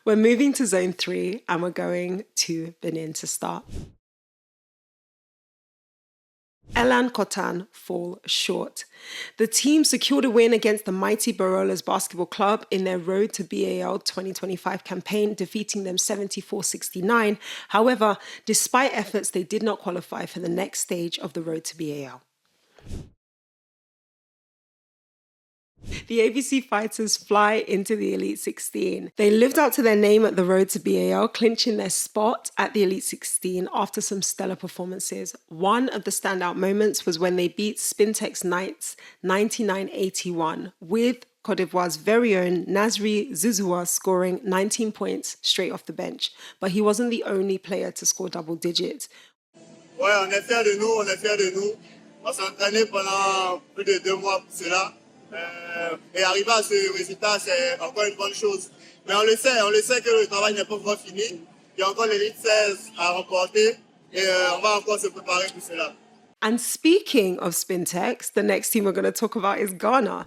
We're moving to Zone 3 and we're going to Benin to start. Elan Kotan fall short. The team secured a win against the mighty Barolas Basketball Club in their Road to BAL 2025 campaign, defeating them 74-69. However, despite efforts, they did not qualify for the next stage of the Road to BAL. The ABC Fighters fly into the Elite 16. They lived up to their name at the Road to BAL, clinching their spot at the Elite 16 after some stellar performances. One of the standout moments was when they beat Spintex Knights 99-81, with Côte d'Ivoire's very own Nasri Zouzoua scoring 19 points straight off the bench. But he wasn't the only player to score double digits. Ouais, on est fiers de nous, on est fiers de nous. On s'est entraîné pendant plus de 2 mois pour cela. Et arriver à ce résultat, c'est encore une bonne chose. Mais on le sait que le travail n'est pas encore fini. Il y a encore l'élite 16 à remporter et on va encore se préparer pour cela. And speaking of Spintex, the next team we're going to talk about is Ghana.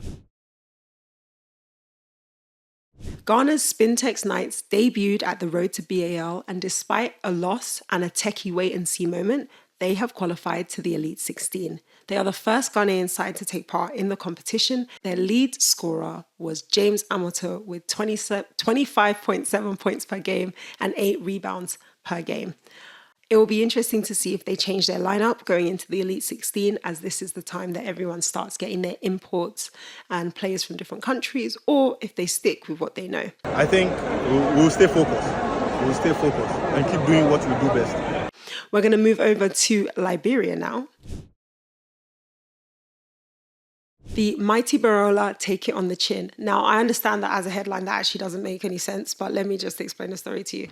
Ghana's Spintex Knights debuted at the Road to BAL, and despite a loss and a techie wait-and-see moment, they have qualified to the Elite 16. They are the first Ghanaian side to take part in the competition. Their lead scorer was James Amoto with 25.7 points per game and 8 rebounds per game. It will be interesting to see if they change their lineup going into the Elite 16, as this is the time that everyone starts getting their imports and players from different countries, or if they stick with what they know. I think we'll stay focused. We'll stay focused and keep doing what we do best. We're going to move over to Liberia now. The mighty Barola take it on the chin. Now, I understand that as a headline, that actually doesn't make any sense, but let me just explain the story to you.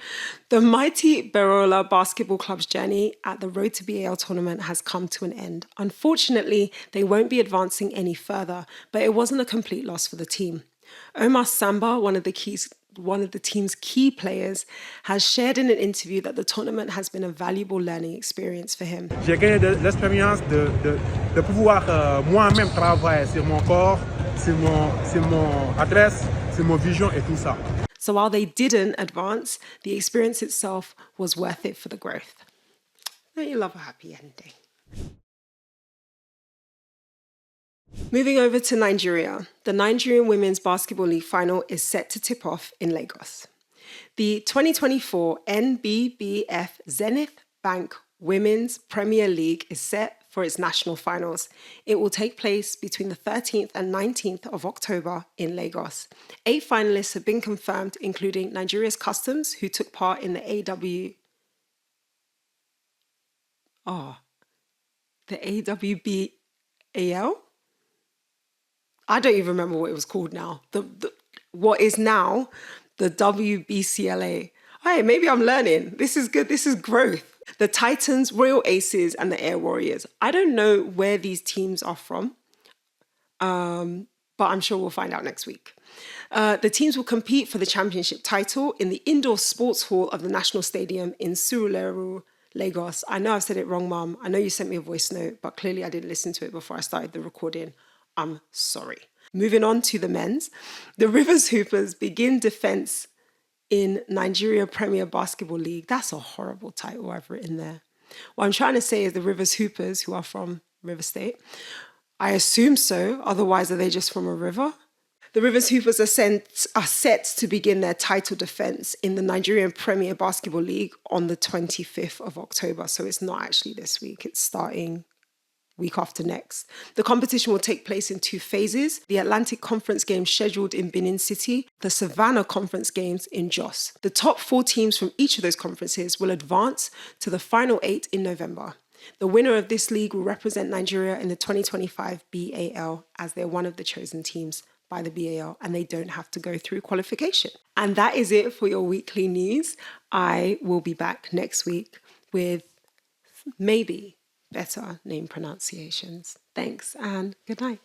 The mighty Barola Basketball Club's journey at the Road to BAL tournament has come to an end. Unfortunately, they won't be advancing any further, but it wasn't a complete loss for the team. Omar Samba, one of the team's key players, has shared in an interview that the tournament has been a valuable learning experience for him. J'ai gagné de l'expérience de pouvoir moi-même travailler sur mon corps, sur mon adresse, sur mon vision et tout ça. So while they didn't advance, the experience itself was worth it for the growth. Don't you love a happy ending? Moving over to Nigeria, the Nigerian Women's Basketball League final is set to tip off in Lagos. The 2024 NBBF Zenith Bank Women's Premier League is set for its national finals. It will take place between the 13th and 19th of October in Lagos. 8 finalists have been confirmed, including Nigeria's Customs, who took part in the AWBAL? I don't even remember what it was called now. What is now the WBCLA. Hey, maybe I'm learning. This is good. This is growth. The Titans, Royal Aces, and the Air Warriors. I don't know where these teams are from, but I'm sure we'll find out next week. The teams will compete for the championship title in the indoor sports hall of the National Stadium in Surulere, Lagos. I know I've said it wrong, Mum. I know you sent me a voice note, but clearly I didn't listen to it before I started the recording. I'm sorry. Moving on to the men's. The Rivers Hoopers begin defense in Nigeria Premier Basketball League. That's a horrible title I've written there. What I'm trying to say is the Rivers Hoopers, who are from River State. I assume so. Otherwise, are they just from a river? The Rivers Hoopers are set to begin their title defense in the Nigerian Premier Basketball League on the 25th of October. So it's not actually this week. It's starting week after next. The competition will take place in 2 phases: the Atlantic Conference Games scheduled in Benin City, the Savannah Conference Games in Jos. The top 4 teams from each of those conferences will advance to the final 8 in November. The winner of this league will represent Nigeria in the 2025 BAL, as they're one of the chosen teams by the BAL and they don't have to go through qualification. And that is it for your weekly news. I will be back next week with maybe better name pronunciations. Thanks and good night.